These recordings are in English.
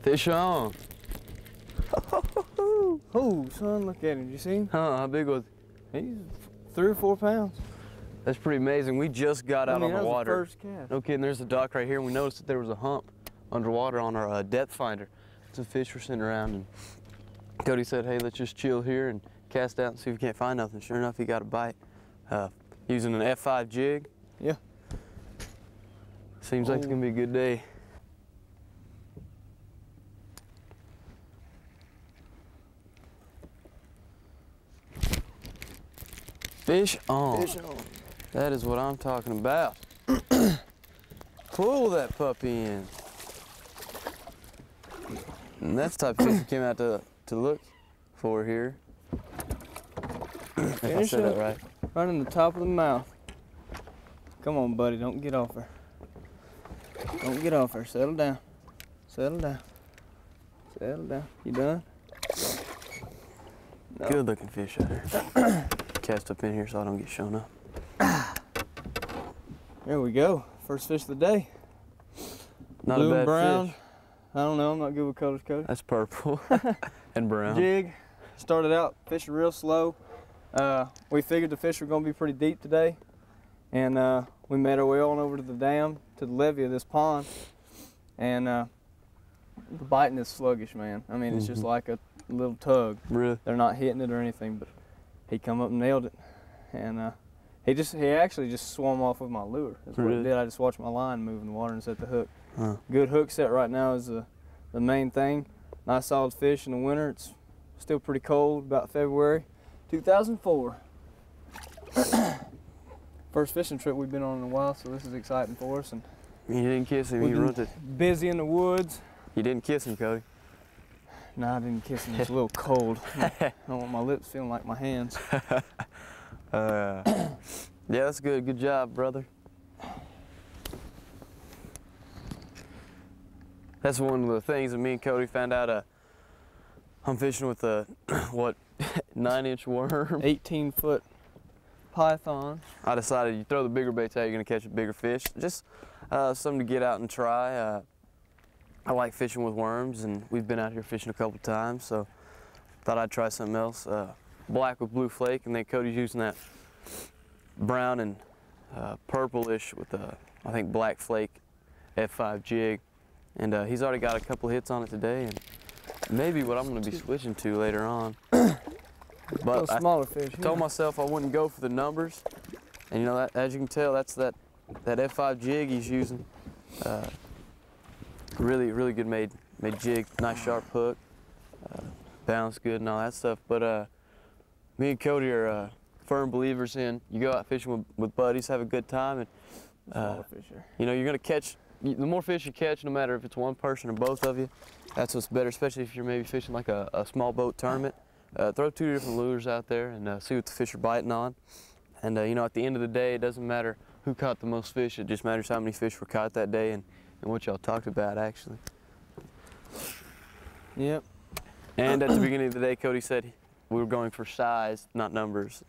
Fish on. Oh, son, look at him. Did you see him? Huh, how big was he? He's 3 or 4 pounds. That's pretty amazing. We just got out on the water. That was the first cast. No kidding, there's a dock right here, and we noticed that there was a hump underwater on our depth finder. Some fish were sitting around, and Cody said, hey, let's just chill here and cast out and see if we can't find nothing. Sure enough, he got a bite. Using an F5 jig. Yeah. Seems like it's gonna be a good day. Fish on. Fish on. That is what I'm talking about. Pull that puppy in. And that's the type of fish we came out to look for here. If I said that right. Right in the top of the mouth. Come on, buddy, don't get off her. Don't get off her. Settle down. Settle down. Settle down. You done? No. Good looking fish out there. Cast up in here so I don't get shown up. There we go. First fish of the day. Not Blue a bad and brown. fish. I don't know. I'm not good with colors, Cody. That's purple and brown. Jig. Started out fishing real slow. We figured the fish were going to be pretty deep today, and we made our way on over to the dam, to the levee of this pond, and the biting is sluggish, man. I mean, it's just like a little tug. Really? They're not hitting it or anything, but he come up and nailed it, and he actually just swam off with my lure. That's what it did. I just watched my line move in the water and set the hook. Huh. Good hook set right now is the main thing. Nice solid fish in the winter. It's still pretty cold, about February 2004. First fishing trip we've been on in a while, so this is exciting for us. And you didn't kiss him, you runted. Busy in the woods. You didn't kiss him, Cody. No, I didn't kiss him. It's a little cold. I don't want my lips feeling like my hands. Yeah, that's good. Good job, brother. That's one of the things that me and Cody found out. I'm fishing with a, what, 9-inch worm? 18-foot python. I decided you throw the bigger baits out, you're gonna catch a bigger fish. Just something to get out and try. I like fishing with worms, and we've been out here fishing a couple times, so thought I'd try something else. Black with blue flake, and then Cody's using that brown and purplish with I think black flake F5 jig. And he's already got a couple hits on it today, and maybe what I'm going to be switching to later on. But smaller fish. I told myself I wouldn't go for the numbers, and you know, that, as you can tell, that's that F5 jig he's using. Really good made jig, nice sharp hook, balance good and all that stuff. But me and Cody are firm believers in you go out fishing with buddies, have a good time, and you know, you're going to catch. The more fish you catch, no matter if it's one person or both of you, that's what's better, especially if you're maybe fishing like a small boat tournament. Throw 2 different lures out there and see what the fish are biting on. And you know, at the end of the day, it doesn't matter who caught the most fish, it just matters how many fish were caught that day and what y'all talked about, actually. Yep. And at the beginning of the day, Cody said we were going for size, not numbers.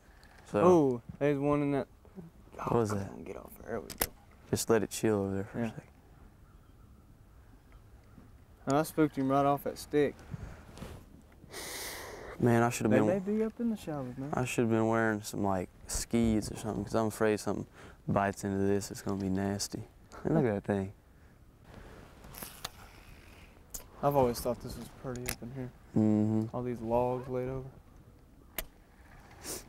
So. Oh, there's one in that. What was that? Get off there. There we go. Just let it chill over there for a second. Oh, I spooked him right off that stick. Man, I should have been. They may be up in the shallows, man. I should have been wearing some like skis or something, because I'm afraid something bites into this. It's gonna be nasty. And look at that thing. I've always thought this was pretty up in here. Mm-hmm. All these logs laid over.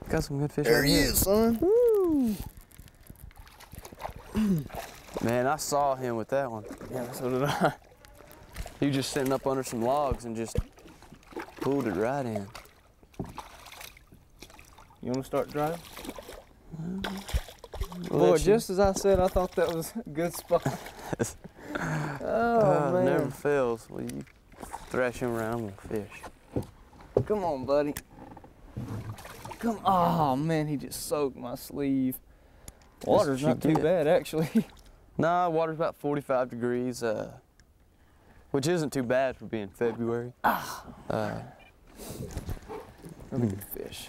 Got some good fish. There he is, son. Woo! Man, I saw him with that one. Yeah, so did I. He was just sitting up under some logs and just pulled it right in. You want to start driving? Well, boy, just as I said, I thought that was a good spot. Oh, man. Never fails. Well, you thrash him around with fish. Come on, buddy. Come on. Oh, man, he just soaked my sleeve. Water's not too bad, actually. Nah, water's about 45 degrees, which isn't too bad for being February. Really good fish.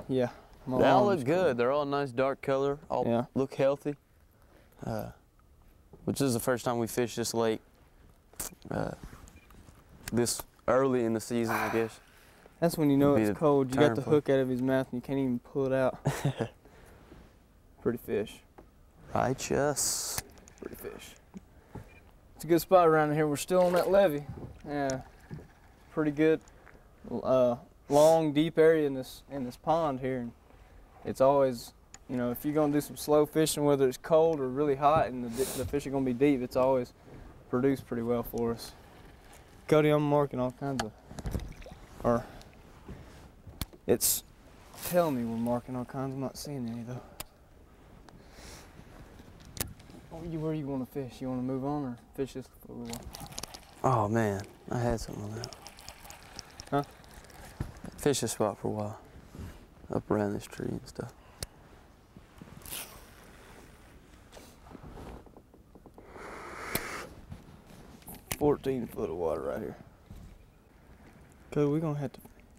Yeah. They all look good. They're all nice dark color. All look healthy. Which is the first time we fished this lake. this early in the season, I guess. That's when you know it's cold. You got the hook out of his mouth and you can't even pull it out. Pretty fish. Righteous. Pretty fish. It's a good spot around here. We're still on that levee. Yeah, pretty good. Long, deep area in this pond here. And it's always, you know, if you're gonna do some slow fishing, whether it's cold or really hot, and the fish are gonna be deep, it's always produced pretty well for us. Cody, I'm marking all kinds of, or it's telling me we're marking all kinds. I'm not seeing any though. Where you want to fish? You want to move on or fish this for a little while? Oh man, I had something on that. Huh? Fish this spot for a while. Up around this tree and stuff. $14 foot of water right here. Cause we're gonna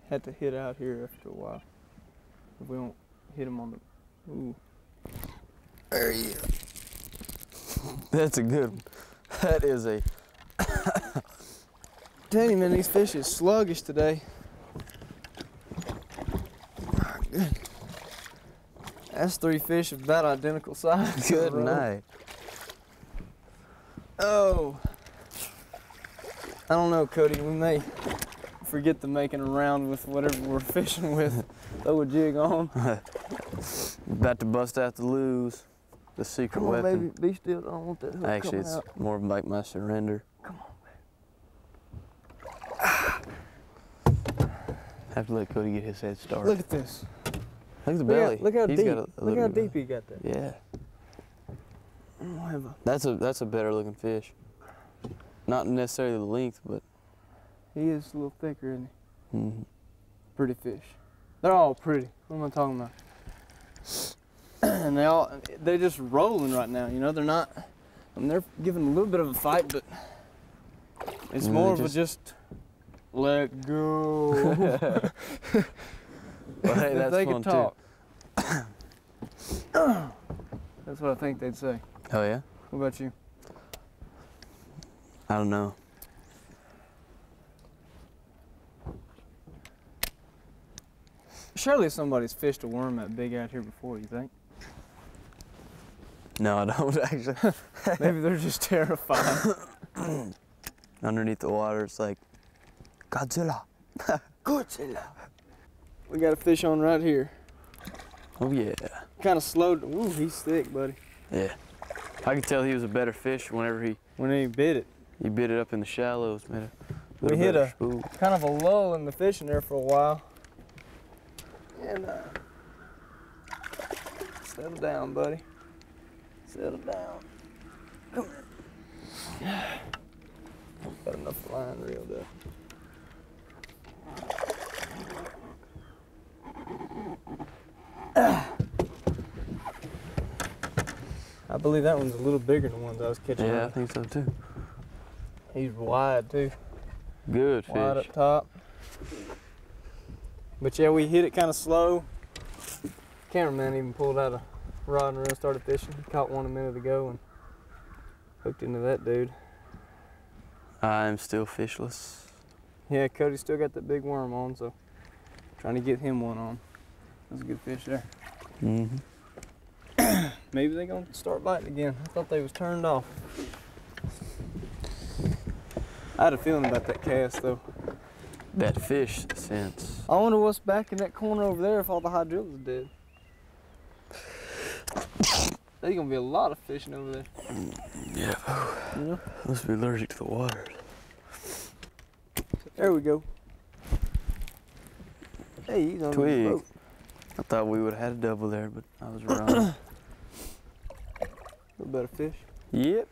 have to hit out here after a while. If we don't hit him on the, ooh. There he is. That's a good one. That is a. Tell you, man, these fish is sluggish today. Good. That's 3 fish of about identical size. Good night. Oh. I don't know, Cody. We may forget to making a round with whatever we're fishing with. Throw a jig on. About to bust out the lose. The secret Come on, weapon. baby. Be still. I don't want that hook Actually, coming it's out. more like my surrender. Come on, baby. Have to let Cody get his head started. Look at this. Look at the belly. Look how He's deep. got a Look how little bit. deep he got that. Yeah. I don't have a. That's a better looking fish. Not necessarily the length, but. He is a little thicker, isn't he? Mm-hmm. Pretty fish. They're all pretty. What am I talking about? And they're just rolling right now. You know, they're not. I mean, they're giving a little bit of a fight, but it's more of a just let go. Well, hey, that's they fun could talk. That's what I think they'd say. Oh yeah? What about you? I don't know. Surely somebody's fished a worm that big out here before, you think? No, I don't actually. Maybe they're just terrified. Underneath the water, it's like Godzilla. Godzilla. We got a fish on right here. Oh yeah. Kind of slowed. Ooh, he's thick, buddy. Yeah. I could tell he was a better fish whenever he bit it. He bit it up in the shallows, man. We hit a spool. kind of a lull in the fishing there for a while. And settle down, buddy. Settle down. Come here. Got enough line reeled up. I believe that one's a little bigger than the ones I was catching. Yeah, I think so too. He's wide too. Good fish. Wide up top. But yeah, we hit it kind of slow. Cameraman even pulled out a rod and reel, started fishing. Caught one a minute ago and hooked into that dude. I'm still fishless. Yeah, Cody still got that big worm on, so trying to get him one on. That's a good fish there. Mm-hmm. Maybe they're gonna start biting again. I thought they was turned off. I had a feeling about that cast though. That fish sense. I wonder what's back in that corner over there if all the hydrillas are dead. There's gonna be a lot of fishing over there. Yeah. You know? Must be allergic to the water. There we go. Hey, he's on the Twig. boat. I thought we would have had a double there, but I was wrong. A little better fish. Yep.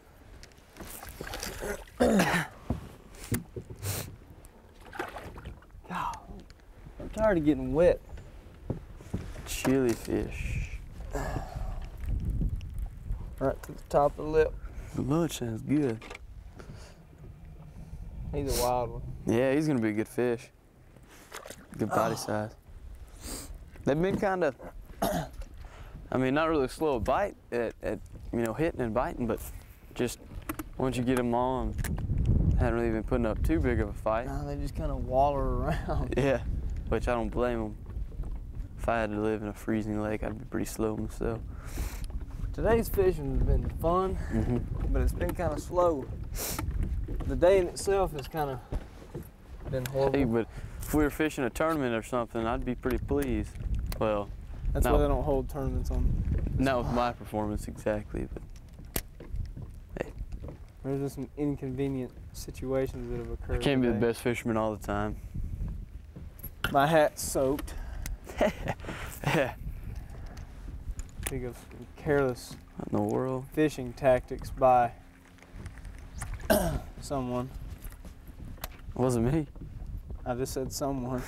God, I'm tired of getting wet. Chili fish. Right to the top of the lip. The lunch sounds good. He's a wild one. Yeah, he's gonna be a good fish. Good body size. They've been kind of, I mean, not really slow at bite at you know, hitting and biting, but just once you get them on, Hadn't really been putting up too big of a fight. Nah, they just kind of waller around. Yeah, which I don't blame them. If I had to live in a freezing lake, I'd be pretty slow myself. Today's fishing has been fun, but it's been kind of slow. The day in itself has kind of been horrible. Hey, but if we were fishing a tournament or something, I'd be pretty pleased. Well, that's why they don't hold tournaments on. Not with my performance exactly, but hey. There's just some inconvenient situations that have occurred. I can't be the today. best fisherman all the time. My hat's soaked. Yeah. Think of some careless What in the world? fishing tactics by someone. It wasn't me. I just said someone.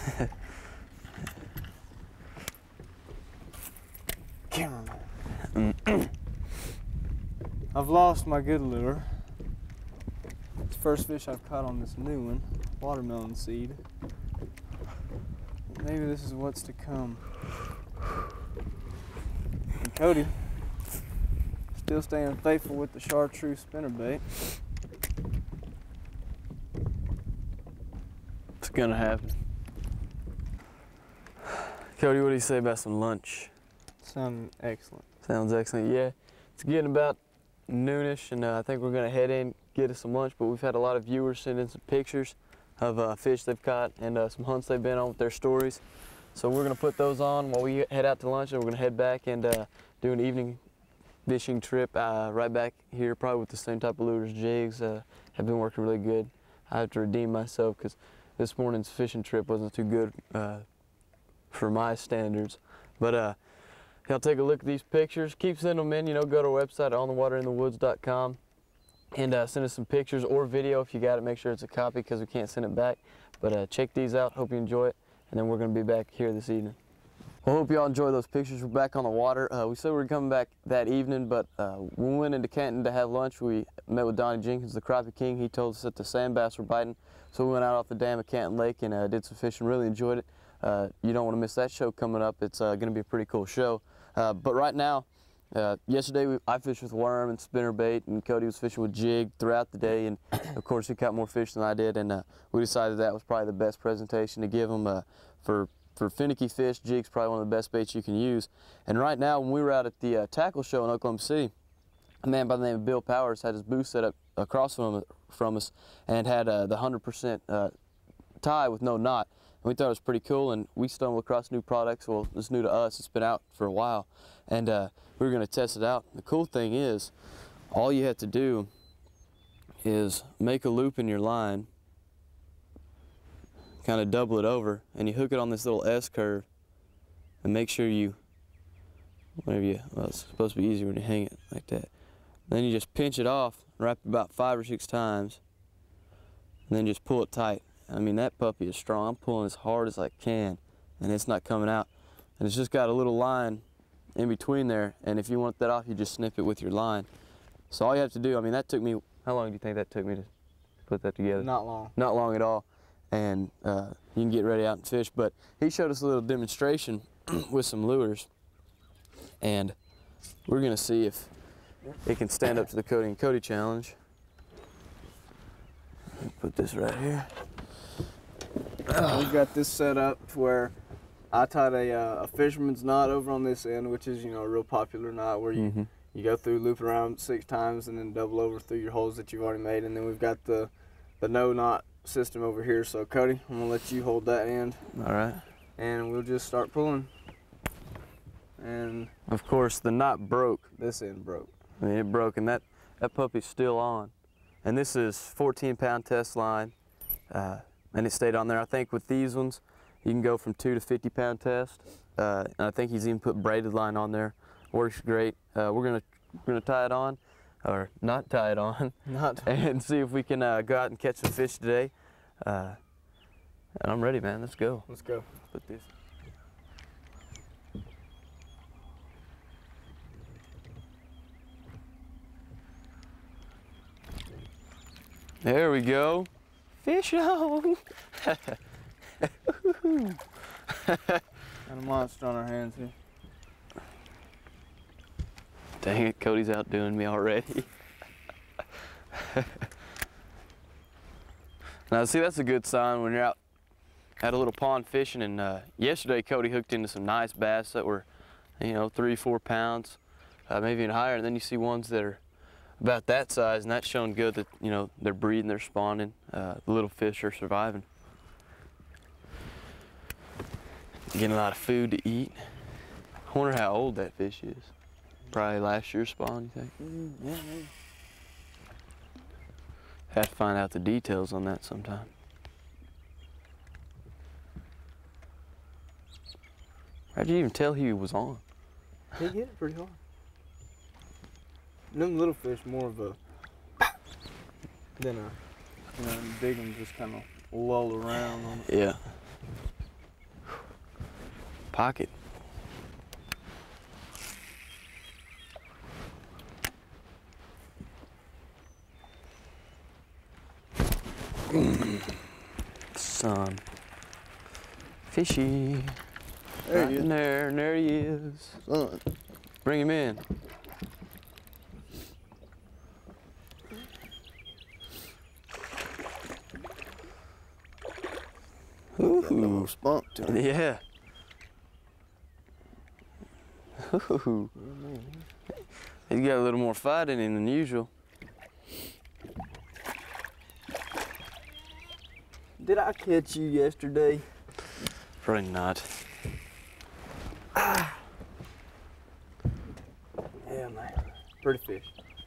Cameraman. I've lost my good lure. It's the first fish I've caught on this new one, watermelon seed. Maybe this is what's to come. And Cody, still staying faithful with the chartreuse spinnerbait. It's gonna happen. Cody, what do you say about some lunch? Sounding excellent. Sounds excellent. Yeah, it's getting about noonish, and I think we're gonna head in, get us some lunch. But we've had a lot of viewers send in some pictures of fish they've caught and some hunts they've been on with their stories. So we're gonna put those on while we head out to lunch, and we're gonna head back and do an evening fishing trip right back here, probably with the same type of lures. Jigs have been working really good. I have to redeem myself because this morning's fishing trip wasn't too good for my standards. But y'all take a look at these pictures. Keep sending them in. You know, go to our website, onthewaterinthewoods.com, and send us some pictures or video if you got it. Make sure it's a copy because we can't send it back. But check these out. Hope you enjoy it. And then we're going to be back here this evening. Well, hope y'all enjoy those pictures. We're back on the water. We said we were coming back that evening, but when we went into Canton to have lunch, we met with Donnie Jenkins, the crappie king. He told us that the sand bass were biting. So we went out off the dam at Canton Lake and did some fishing. Really enjoyed it. You don't want to miss that show coming up. It's going to be a pretty cool show. But right now, yesterday I fished with worm and spinnerbait, and Cody was fishing with jig throughout the day, and of course he caught more fish than I did, and we decided that was probably the best presentation to give him. For finicky fish, jig's probably one of the best baits you can use. And right now, when we were out at the tackle show in Oklahoma City, a man by the name of Bill Powers had his booth set up across from us and had the 100% tie with no knot. And we thought it was pretty cool, and we stumbled across new products. Well, it's new to us. It's been out for a while, and we were going to test it out. The cool thing is, all you have to do is make a loop in your line, kind of double it over, and you hook it on this little S curve, and make sure you, well, it's supposed to be easier when you hang it like that. Then you just pinch it off, wrap it about 5 or 6 times, and then just pull it tight. I mean, that puppy is strong. I'm pulling as hard as I can, and it's not coming out. And it's just got a little line in between there, and if you want that off, you just snip it with your line. So all you have to do, I mean, that took me, how long do you think that took me to put that together? Not long. Not long at all. And you can get ready out and fish. But he showed us a little demonstration with some lures, and we're gonna see if it can stand up to the Cody and Cody challenge. Put this right here. We've got this set up to where I tied a fisherman's knot over on this end, which is, you know, a real popular knot where you you go through, loop around 6 times, and then double over through your holes that you've already made. And then we've got the no knot system over here. So Cody, I'm gonna let you hold that end. All right. And we'll just start pulling. And of course the knot broke. This end broke. I mean, it broke, and that puppy's still on. And this is 14-pound test line, and it stayed on there. I think with these ones, you can go from 2 to 50-pound test. And I think he's even put braided line on there. Works great. We're gonna tie it on, or not tie it on, and see if we can go out and catch some fish today. And I'm ready, man. Let's go. Let's go. Put this. There we go. Fish on. Got a monster on our hands here. Dang it, Cody's outdoing me already. Now see, that's a good sign when you're out at a little pond fishing. And yesterday Cody hooked into some nice bass that were, you know, 3-4 pounds, maybe even higher. And then you see ones that are about that size, and that's showing good that, you know, they're breeding, they're spawning. The little fish are surviving. Getting a lot of food to eat. I wonder how old that fish is. Probably last year's spawn, you think? Yeah, maybe. Have to find out the details on that sometime. How'd you even tell he was on? He hit it pretty hard. Them little fish more of a than a, you know, the big ones just kind of lull around on it. Yeah. Pocket. Son. Fishy. There Right he is. in there, and there he is. Son. Bring him in. Ooh. Spunk to him. Yeah. Ooh. He's got a little more fight in him than usual. Did I catch you yesterday? Probably not. Yeah, man. Pretty fish.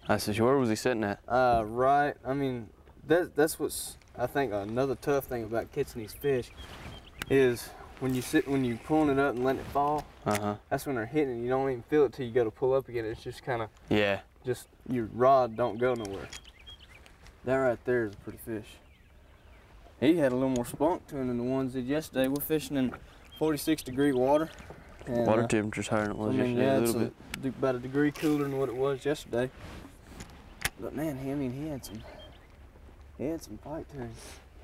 I said, where was he sitting at? Right. I mean, that's what's, I think, another tough thing about catching these fish is when you pulling it up and letting it fall. That's when they're hitting. You don't even feel it till you go to pull up again. It's just kind of, Yeah. just your rod don't go nowhere. That right there is a pretty fish. He had a little more spunk to him than the ones did yesterday. We're fishing in 46-degree water. And, Water temperature's higher than it was I mean, yesterday, yeah, a it's little bit. about a degree cooler than what it was yesterday. But man, he had some fight to him.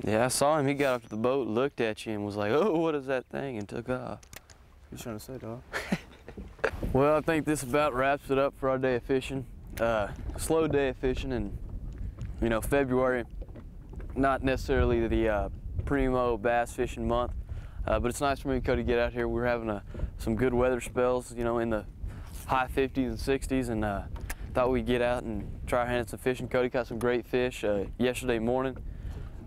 Yeah, I saw him. He got up to the boat, looked at you, and was like, oh, what is that thing? And took off. What you trying to say, dog? Well, I think this about wraps it up for our day of fishing. Slow day of fishing, and, you know, February, not necessarily the primo bass fishing month, but it's nice for me and Cody to get out here. We're having some good weather spells, you know, in the high 50s and 60s, and thought we'd get out and try our hand at some fishing. Cody caught some great fish yesterday morning,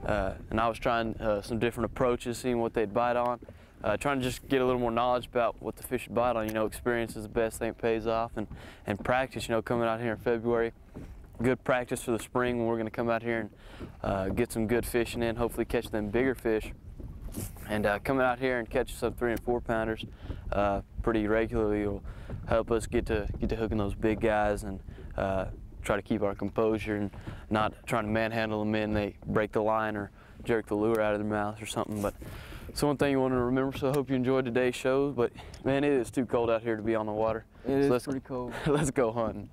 and I was trying some different approaches, seeing what they'd bite on, trying to just get a little more knowledge about what the fish would bite on. You know, experience is the best thing that pays off, and practice, you know, coming out here in February. Good practice for the spring when we're going to come out here and get some good fishing in, hopefully catch them bigger fish. And coming out here and catching some 3 and 4 pounders pretty regularly will help us get to hooking those big guys and try to keep our composure and not trying to manhandle them in. They break the line or jerk the lure out of their mouth or something. But it's one thing you want to remember. So I hope you enjoyed today's show. But man, it is too cold out here to be on the water. It so is pretty cold. Let's go hunting.